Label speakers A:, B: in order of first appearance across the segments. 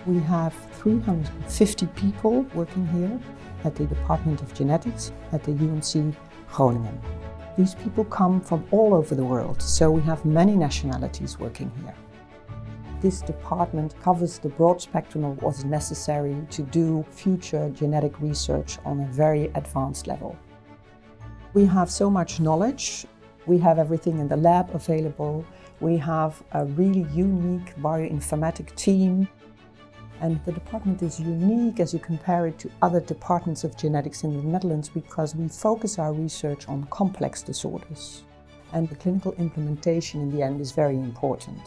A: We have 350 people working here at the Department of Genetics at the UMCG Groningen. These people come from all over the world, so we have many nationalities working here. This department covers the broad spectrum of what is necessary to do future genetic research on a very advanced level. We have so much knowledge. We have everything in the lab available. We have a really unique bioinformatic team. And the department is unique as you compare it to other departments of genetics in the Netherlands because we focus our research on complex disorders. And the clinical implementation in the end is very important.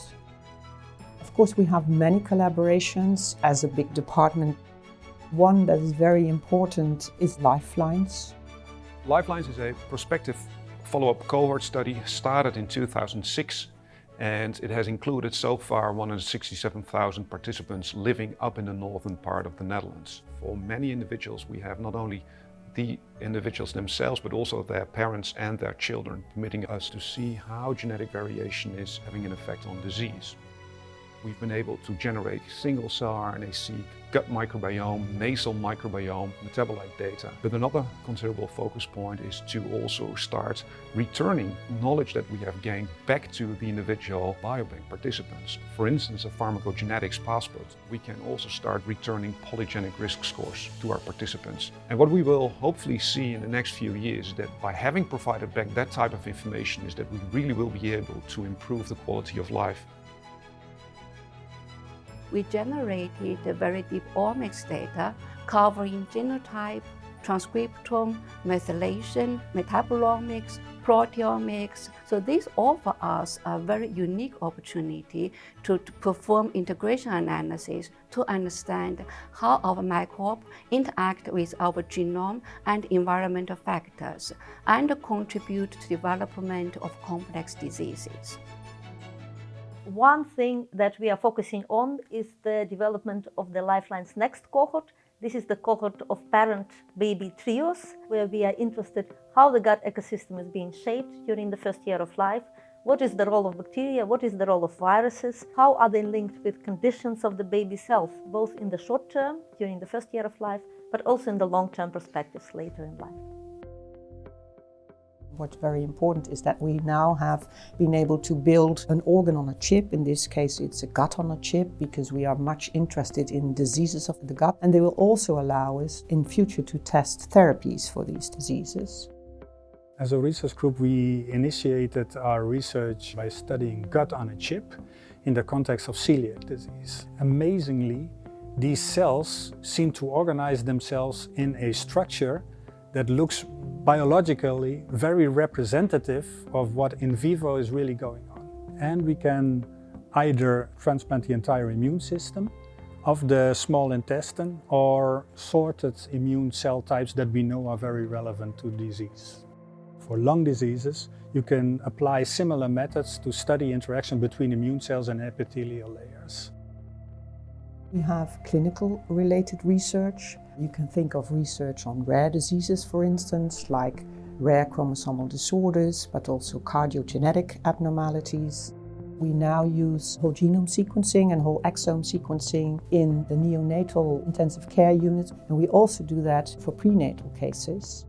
A: Of course, we have many collaborations as a big department. One that is very important is LifeLines.
B: LifeLines is a prospective follow-up cohort study started in 2006. And it has included so far 167,000 participants living up in the northern part of the Netherlands. For many individuals, we have not only the individuals themselves, but also their parents and their children, permitting us to see how genetic variation is having an effect on disease. We've been able to generate single-cell RNA-seq, gut microbiome, nasal microbiome, metabolite data. But another considerable focus point is to also start returning knowledge that we have gained back to the individual biobank participants. For instance, a pharmacogenetics passport. We can also start returning polygenic risk scores to our participants. And what we will hopefully see in the next few years is that by having provided back that type of information is that we really will be able to improve the quality of life.
C: We generated very deep omics data covering genotype, transcriptome, methylation, metabolomics, proteomics. So this offers us a very unique opportunity to perform integration analysis to understand how our microbes interact with our genome and environmental factors and contribute to development of complex diseases.
D: One thing that we are focusing on is the development of the LifeLines next cohort. This is the cohort of parent-baby trios, where we are interested how the gut ecosystem is being shaped during the first year of life. What is the role of bacteria? What is the role of viruses? How are they linked with conditions of the baby's health, both in the short term, during the first year of life, but also in the long-term perspectives later in life.
A: What's very important is that we now have been able to build an organ on a chip. In this case, it's a gut on a chip because we are much interested in diseases of the gut. And they will also allow us in future to test therapies for these diseases.
E: As a research group, we initiated our research by studying gut on a chip in the context of celiac disease. Amazingly, these cells seem to organize themselves in a structure that looks biologically very representative of what in vivo is really going on. And we can either transplant the entire immune system of the small intestine or sorted immune cell types that we know are very relevant to disease. For lung diseases, you can apply similar methods to study interaction between immune cells and epithelial layers.
A: We have clinical related research. You can think of research on rare diseases, for instance, like rare chromosomal disorders, but also cardiogenetic abnormalities. We now use whole genome sequencing and whole exome sequencing in the neonatal intensive care unit, and we also do that for prenatal cases.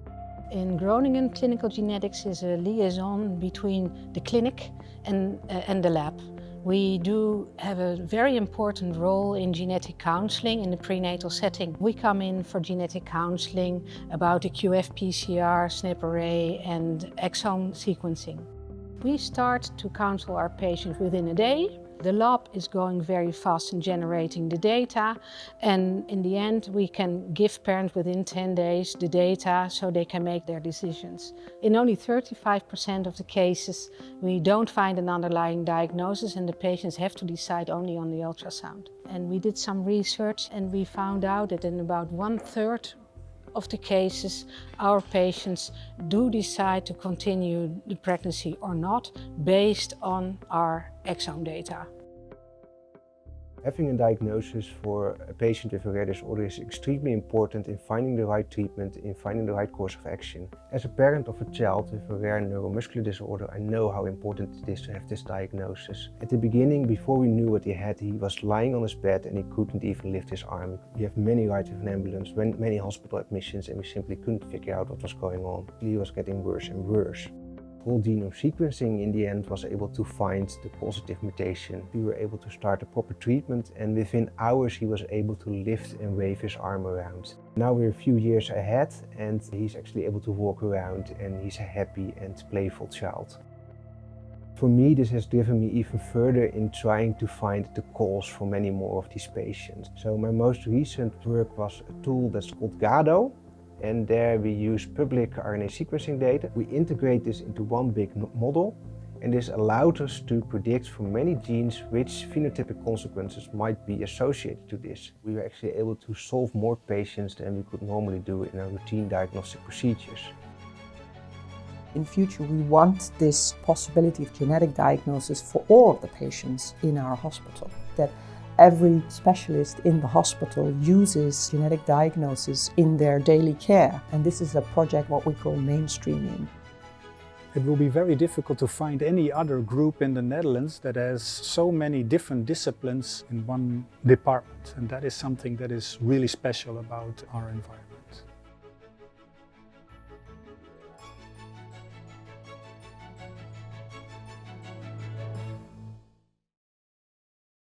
F: In Groningen, clinical genetics is a liaison between the clinic and the lab. We do have a very important role in genetic counseling in the prenatal setting. We come in for genetic counseling about the QF-PCR, SNP array and exome sequencing. We start to counsel our patients within a day. The lab is going very fast in generating the data, and in the end we can give parents within 10 days the data so they can make their decisions. In only 35% of the cases we don't find an underlying diagnosis and the patients have to decide only on the ultrasound. And we did some research and we found out that in about 1/3 of the cases our patients do decide to continue the pregnancy or not based on our exome data.
G: Having a diagnosis for a patient with a rare disorder is extremely important in finding the right treatment, in finding the right course of action. As a parent of a child with a rare neuromuscular disorder, I know how important it is to have this diagnosis. At the beginning, before we knew what he had, he was lying on his bed and he couldn't even lift his arm. We have many rides with an ambulance, many hospital admissions, and we simply couldn't figure out what was going on. He was getting worse and worse. Whole genome sequencing in the end was able to find the positive mutation. We were able to start a proper treatment, and within hours he was able to lift and wave his arm around. Now we're a few years ahead and he's actually able to walk around and he's a happy and playful child. For me, this has driven me even further in trying to find the cause for many more of these patients. So my most recent work was a tool that's called GADO. And there we use public RNA sequencing data. We integrate this into one big model, and this allowed us to predict for many genes which phenotypic consequences might be associated to this. We were actually able to solve more patients than we could normally do in our routine diagnostic procedures.
A: In future, we want this possibility of genetic diagnosis for all of the patients in our hospital. That every specialist in the hospital uses genetic diagnosis in their daily care. And this is a project what we call mainstreaming.
E: It will be very difficult to find any other group in the Netherlands that has so many different disciplines in one department. And that is something that is really special about our environment.